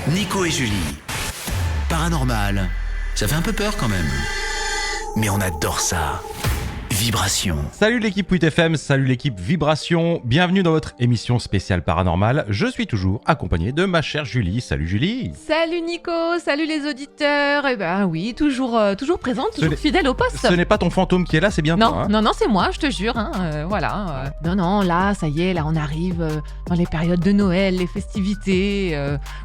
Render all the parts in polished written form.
Nico et Julie. Paranormal, ça fait un peu peur quand même. Mais on adore ça. Vibration. Salut l'équipe 8FM, salut l'équipe Vibration, bienvenue dans votre émission spéciale paranormale. Je suis toujours accompagné de ma chère Julie. Salut Julie. Salut Nico, salut les auditeurs. Eh ben oui, toujours présente, toujours fidèle au poste. Ce n'est pas ton fantôme qui est là, c'est bien non, toi. Non, c'est moi, je te jure. Voilà. Non, là, ça y est, là, on arrive dans les périodes de Noël, les festivités.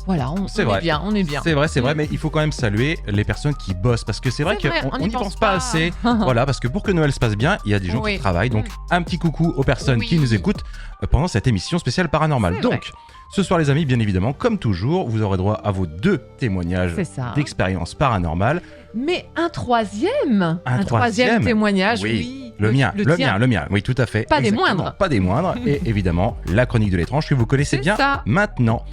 Voilà, on est bien. C'est vrai, mais il faut quand même saluer les personnes qui bossent parce que c'est vrai qu'on n'y pense pas assez. Voilà, parce que pour que Noël se passe bien, il y a des gens qui travaillent. Donc, un petit coucou aux personnes qui nous écoutent pendant cette émission spéciale paranormale. Donc, ce soir, les amis, bien évidemment, comme toujours, vous aurez droit à vos 2 témoignages d'expérience paranormale. Mais un troisième témoignage, oui. Le mien, oui, tout à fait. Pas des moindres. Et évidemment, la chronique de l'étrange que vous connaissez bien maintenant.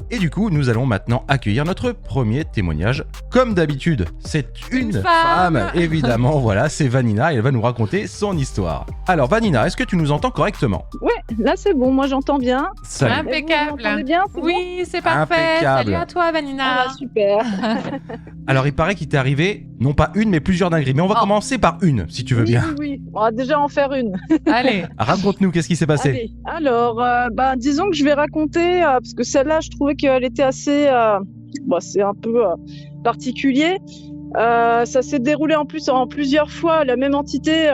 Et du coup, nous allons maintenant accueillir notre premier témoignage. Comme d'habitude, c'est une femme, évidemment. Voilà, c'est Vanina et elle va nous raconter son histoire. Alors, Vanina, est-ce que tu nous entends correctement ? Ouais, là c'est bon, moi j'entends bien. Salut. Impeccable. Vous m'entendez bien, c'est oui, bon c'est parfait. Impeccable. Salut à toi, Vanina. Ah, super. Alors, il paraît qu'il t'est arrivé, non pas une, mais plusieurs dingueries. Mais on va commencer par une, si tu veux bien. Oui. On va déjà en faire une. Allez. Raconte-nous, qu'est-ce qui s'est passé ? Allez. Alors, disons que je vais raconter, parce que celle-là, je trouvais qu'elle était assez... c'est un peu particulier. Ça s'est déroulé en plus en plusieurs fois. La même entité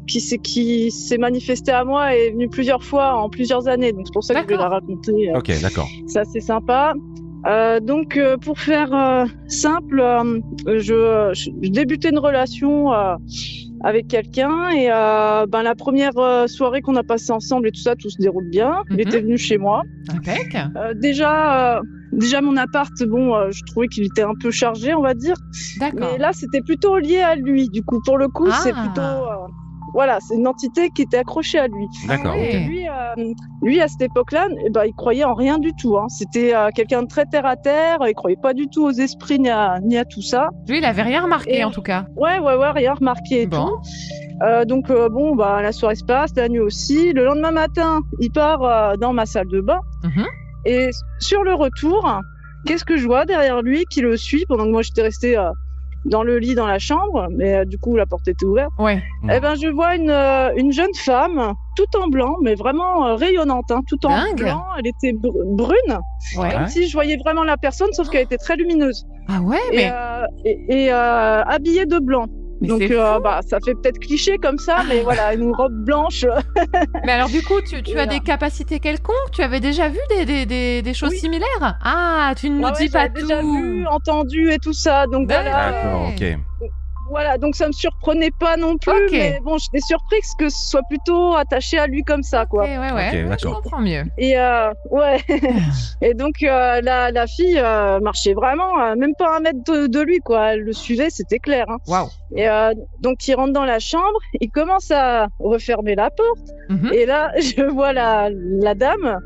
qui s'est manifestée à moi est venue plusieurs fois en plusieurs années. Donc c'est pour ça que je vais la raconter. Ok, d'accord. C'est assez sympa. Donc pour faire simple, je débutais une relation avec quelqu'un et la première soirée qu'on a passée ensemble et tout ça, tout se déroule bien. Il était venu chez moi. Déjà mon appart, je trouvais qu'il était un peu chargé, on va dire. D'accord. Mais là, c'était plutôt lié à lui. Du coup, pour le coup, c'est plutôt... c'est une entité qui était accrochée à lui. D'accord. Et lui, à cette époque-là, il croyait en rien du tout. Hein. C'était quelqu'un de très terre-à-terre. Il croyait pas du tout aux esprits ni à tout ça. Lui, il avait rien remarqué en tout cas. Ouais, rien remarqué et tout. La soirée se passe, la nuit aussi. Le lendemain matin, il part dans ma salle de bain. Et sur le retour, qu'est-ce que je vois derrière lui qui le suit pendant que moi j'étais restée dans le lit dans la chambre, mais du coup la porte était ouverte. Ouais. Je vois une jeune femme, toute en blanc, mais vraiment rayonnante, tout en blanc. Elle était brune, comme si je voyais vraiment la personne, sauf qu'elle était très lumineuse. Ah ouais, et habillée de blanc. Mais donc ça fait peut-être cliché comme ça, mais voilà, une robe blanche. Mais alors du coup, tu as des capacités quelconques ? Tu avais déjà vu des choses similaires ? Ah, tu ne nous dis pas tout. Déjà vu, entendu et tout ça, donc D'accord, ok. Voilà, donc ça me surprenait pas non plus, mais bon, j'étais surprise que ce soit plutôt attaché à lui comme ça, quoi. Ouais, je comprends mieux. Et et donc la fille marchait vraiment, même pas 1 mètre de lui, quoi. Elle le suivait, c'était clair. Hein. Waouh. Et donc il rentre dans la chambre, il commence à refermer la porte, et là je vois la dame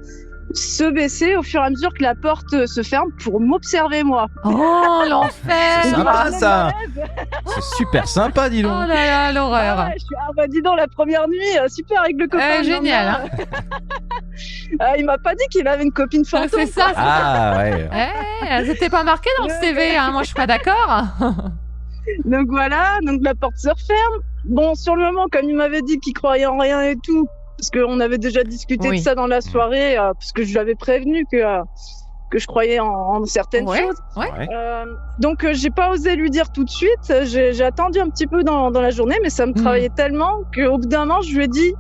se baisser au fur et à mesure que la porte se ferme pour m'observer moi. Oh l'enfer. C'est sympa ça. C'est super sympa, dis donc. Oh là là, l'horreur. Dis donc, la première nuit, super avec le copain. Génial. Il m'a pas dit qu'il avait une copine fantôme. C'est ça. Ah ouais. C'était pas marqué dans le CV, hein. Moi je suis pas d'accord. Donc voilà, donc la porte se referme. Bon, sur le moment, comme il m'avait dit qu'il croyait en rien et tout, parce qu'on avait déjà discuté de ça dans la soirée, parce que je lui avais prévenu que je croyais en certaines choses. Donc j'ai pas osé lui dire tout de suite. J'ai attendu un petit peu dans la journée, mais ça me travaillait tellement qu'au bout d'un moment, je lui ai dit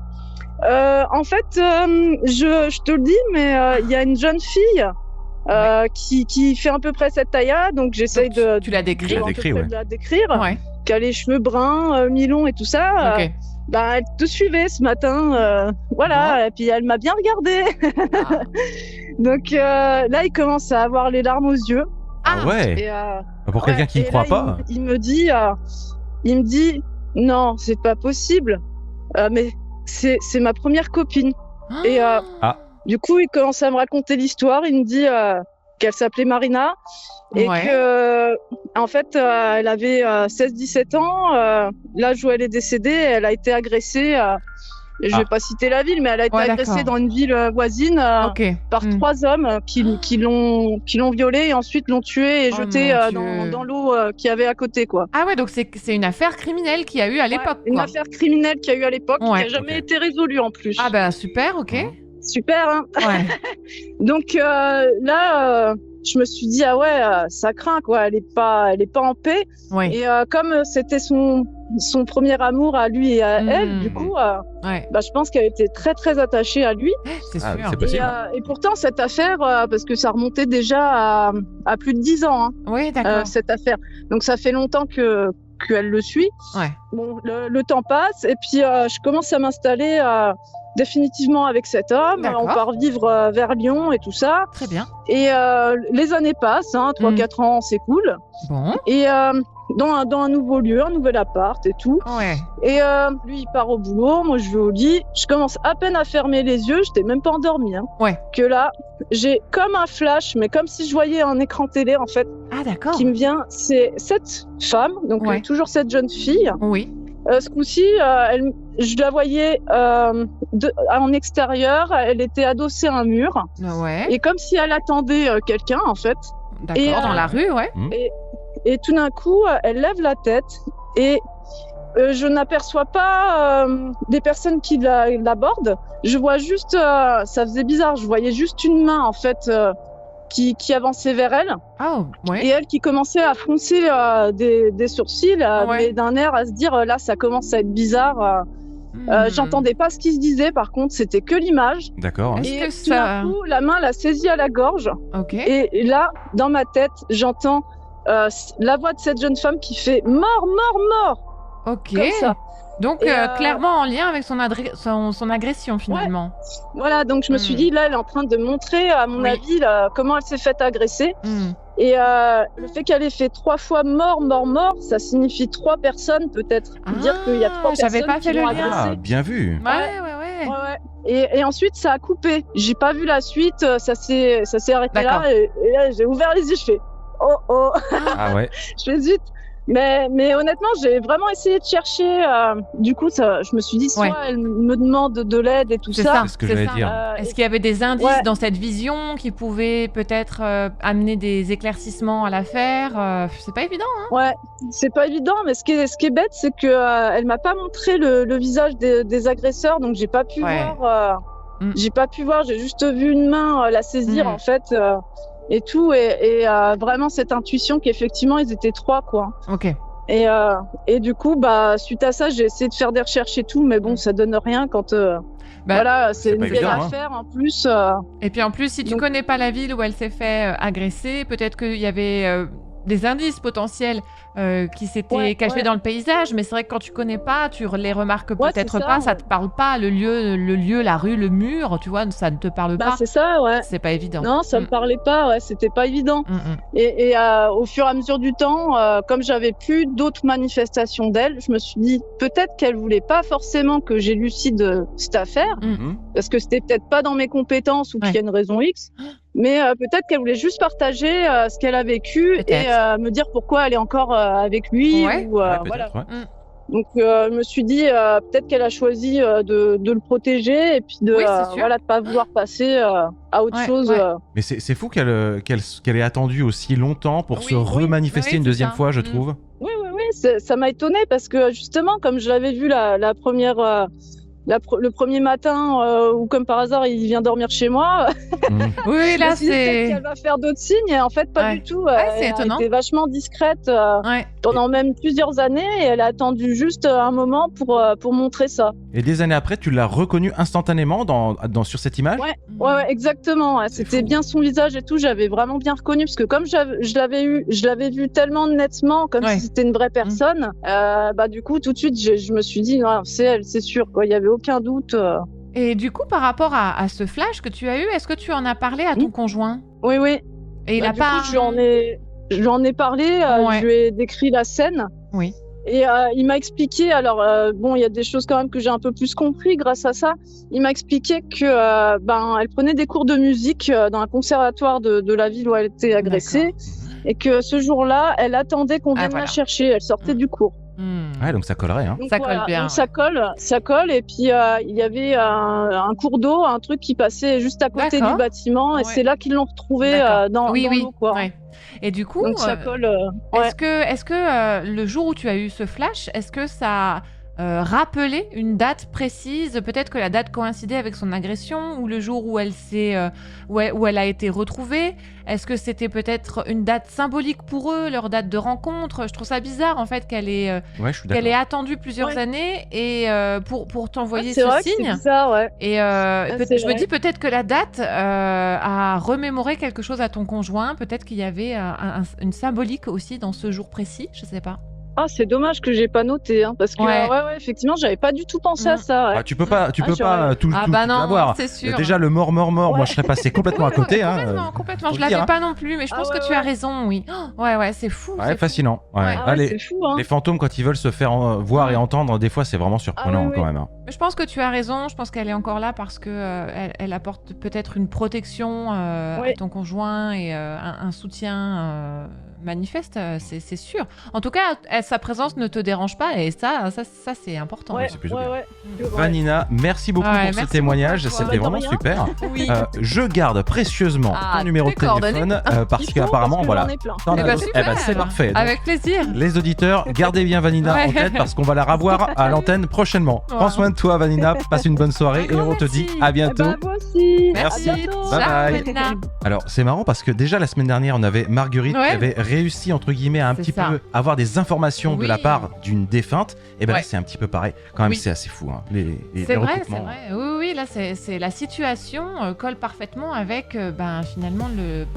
en fait, je te le dis, mais il y a une jeune fille qui fait à peu près cette taille-là, donc j'essaye de... Tu l'as décrit. De la décrire, qui a les cheveux bruns, mi-longs et tout ça. Elle te suivait ce matin, et puis elle m'a bien regardée. Donc là, il commence à avoir les larmes aux yeux. Ah ouais. Et, pour quelqu'un qui ne croit pas. Il me dit, non, c'est pas possible, mais c'est ma première copine. Et du coup, il commence à me raconter l'histoire. Il me dit qu'elle s'appelait Marina et que, en fait, elle avait 16-17 ans. L'âge où elle est décédée, elle a été agressée Et je vais pas citer la ville, mais elle a été agressée dans une ville voisine par 3 hommes qui l'ont violée et ensuite l'ont tuée et jetée dans l'eau qu'il y avait à côté, quoi. Ah ouais, donc c'est une affaire criminelle qu'il y a eu à l'époque. Une affaire criminelle qu'il y a eu à l'époque qui n'a jamais été résolue en plus. Ah bah super, ok. Super, hein. Ouais. Donc là, je me suis dit ça craint, quoi. Elle est pas en paix. Ouais. Et comme c'était son premier amour à lui et à elle, du coup, je pense qu'elle était très très attachée à lui. C'est sûr. C'est possible. Et pourtant cette affaire, parce que ça remontait déjà à plus de 10 ans. Hein, oui, d'accord. Cette affaire. Donc ça fait longtemps qu'elle le suit. Ouais. Bon, le temps passe et puis je commence à m'installer définitivement avec cet homme. D'accord. On part vivre vers Lyon et tout ça. Très bien. Et les années passent, 3-4 ans s'écoulent. Bon. Et dans un nouveau lieu, un nouvel appart et tout. Ouais. Et lui, il part au boulot, moi je vais au lit. Je commence à peine à fermer les yeux, j'étais même pas endormie. Ouais. Que là, j'ai comme un flash, mais comme si je voyais un écran télé en fait. Ah d'accord. Qui me vient, c'est cette femme, donc toujours cette jeune fille. Oui. Ce coup-ci, je la voyais en extérieur, elle était adossée à un mur. Ouais. Et comme si elle attendait quelqu'un en fait. D'accord, dans la rue, ouais. Et tout d'un coup, elle lève la tête et je n'aperçois pas des personnes qui l'abordent. Je vois juste, ça faisait bizarre, je voyais juste une main en fait qui avançait vers elle. Oh, ouais. Et elle qui commençait à froncer des sourcils, mais d'un air à se dire là, ça commence à être bizarre. J'entendais pas ce qui se disait, par contre, c'était que l'image. D'accord. Et tout d'un coup, la main l'a saisie à la gorge. Okay. Et là, dans ma tête, j'entends la voix de cette jeune femme qui fait « Mort, mort, mort !» Ok. Comme ça. Donc, clairement en lien avec son agression, finalement. Ouais. Voilà, donc je me suis dit, là, elle est en train de montrer, à mon avis, là, comment elle s'est faite agresser. Et le fait qu'elle ait fait 3 fois mort, mort, mort, ça signifie 3 personnes, peut-être. Dire qu'il y a 3 personnes pas fait qui l'ont le lien. agressée. Ah, bien vu. Ouais. Et ensuite, ça a coupé. J'ai pas vu la suite, ça s'est arrêté là. Et là, j'ai ouvert les yeux, je fais « Oh !» Ah ouais. Je fais zut. Mais honnêtement, j'ai vraiment essayé de chercher. Du coup, je me suis dit, soit elle me demande de l'aide et tout ça. C'est ce que j'allais dire. Est-ce qu'il y avait des indices dans cette vision qui pouvaient peut-être amener des éclaircissements à l'affaire C'est pas évident, hein. Ouais, c'est pas évident. Mais ce qui est bête, c'est que elle m'a pas montré le visage des agresseurs, donc j'ai pas pu voir. J'ai pas pu voir. J'ai juste vu une main la saisir en fait. Et tout, et vraiment cette intuition qu'effectivement ils étaient 3, quoi. Ok. Et du coup, suite à ça, j'ai essayé de faire des recherches et tout, mais bon, ça donne rien quand voilà, c'est une vieille affaire en plus. Et puis en plus, si tu connais pas la ville où elle s'est fait agresser, peut-être qu'il y avait des indices potentiels qui s'étaient cachés dans le paysage, mais c'est vrai que quand tu connais pas, tu les remarques peut-être pas, ça te parle pas, le lieu, la rue, le mur, tu vois, ça ne te parle pas. C'est ça, ouais. C'est pas évident. Non, ça me parlait pas, c'était pas évident. Et au fur et à mesure du temps, comme j'avais plus d'autres manifestations d'elle, je me suis dit peut-être qu'elle voulait pas forcément que j'élucide cette affaire, parce que c'était peut-être pas dans mes compétences ou qu'il y a une raison X. Mais peut-être qu'elle voulait juste partager ce qu'elle a vécu et me dire pourquoi elle est encore avec lui. Voilà. Donc je me suis dit peut-être qu'elle a choisi de le protéger et puis de pas vouloir passer à autre chose. Mais c'est fou qu'elle ait attendu aussi longtemps pour se remanifester une deuxième fois, je trouve. Oui, ça m'a étonnée parce que justement, comme je l'avais vu la première... le premier matin, ou comme par hasard, il vient dormir chez moi. Oui, là, c'est... qu'elle va faire d'autres signes, et en fait, pas du tout. C'est étonnant. Elle était vachement discrète pendant même plusieurs années, et elle a attendu juste un moment pour montrer ça. Et des années après, tu l'as reconnue instantanément sur cette image ? Ouais, exactement. Ouais. C'était bien son visage et tout, j'avais vraiment bien reconnu, parce que comme je l'avais vu tellement nettement, comme si c'était une vraie personne, du coup, tout de suite, je me suis dit, non, c'est elle, c'est sûr, quoi. Il y avait aucun doute. Et du coup, par rapport à ce flash que tu as eu, est-ce que tu en as parlé à ton conjoint ? Oui. Et il a du pas... coup, je lui en ai parlé, je lui ai décrit la scène. Oui. Et il m'a expliqué, alors il y a des choses quand même que j'ai un peu plus compris grâce à ça. Il m'a expliqué que elle prenait des cours de musique dans un conservatoire de la ville où elle était agressée. Et que ce jour-là, elle attendait qu'on vienne la chercher. Elle sortait du cours. Ouais, donc ça collerait. Hein. Donc, ça colle bien. Donc, ça colle. Et puis, il y avait un cours d'eau, un truc qui passait juste à côté du bâtiment. Et c'est là qu'ils l'ont retrouvé dans l'eau, quoi. Ouais. Et du coup, donc ça colle. Est-ce que le jour où tu as eu ce flash, est-ce que ça rappelé une date précise, peut-être que la date coïncidait avec son agression ou le jour où elle où elle a été retrouvée? Est-ce que c'était peut-être une date symbolique pour eux, leur date de rencontre? Je trouve ça bizarre en fait qu'elle ait attendu plusieurs années et pour t'envoyer ce signe. C'est bizarre, ouais. Et je me dis peut-être que la date a remémoré quelque chose à ton conjoint. Peut-être qu'il y avait une symbolique aussi dans ce jour précis. Je sais pas. Ah, c'est dommage que j'ai pas noté, hein, parce que effectivement, j'avais pas du tout pensé à ça. Ouais. Ah, tu peux pas tout avoir. C'est sûr. Déjà le mort, moi je serais passé complètement à côté. Complètement. Je l'avais pas non plus, mais je pense que tu as raison, oui. Ouais, c'est fou. Ouais, fascinant. Ouais. C'est fou, hein. Les fantômes, quand ils veulent se faire voir et entendre, des fois c'est vraiment surprenant quand même. Hein. Mais je pense que tu as raison. Je pense qu'elle est encore là parce que elle apporte peut-être une protection à ton conjoint et un soutien. Manifeste, c'est sûr. En tout cas, sa présence ne te dérange pas et ça c'est important. C'est plutôt bien. Vanina, merci beaucoup pour ce témoignage, c'était vraiment super. Oui. Je garde précieusement ton numéro de téléphone parce qu'apparemment, voilà. C'est parfait. Donc, avec plaisir. Les auditeurs, gardez bien Vanina en tête parce qu'on va la revoir à l'antenne prochainement. Prends soin de toi, Vanina. Passe une bonne soirée et on te dit à bientôt. Moi aussi. Merci. Bye bye. Alors, c'est marrant parce que déjà la semaine dernière, on avait Marguerite qui avait réussi entre guillemets à un petit peu avoir des informations de la part d'une défunte. Et ben là c'est un petit peu pareil. Quand même c'est assez fou. Hein. C'est vrai. Oui, là c'est la situation colle parfaitement avec finalement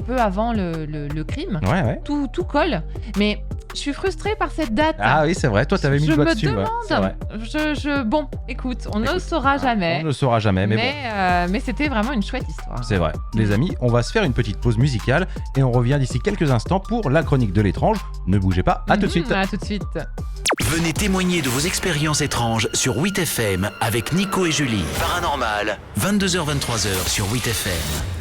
peu avant le crime. Ouais. Tout colle. Mais je suis frustrée par cette date. Ah oui c'est vrai. Toi t'avais mis le doigt dessus. Je me demande. Bon, écoute, on ne saura jamais. On ne saura jamais. Mais c'était vraiment une chouette histoire. C'est vrai. Les amis, on va se faire une petite pause musicale et on revient d'ici quelques instants pour la chronique de l'étrange. Ne bougez pas, à tout de suite. À tout de suite. Venez témoigner de vos expériences étranges sur 8FM avec Nico et Julie. Paranormal, 22h-23h sur 8FM.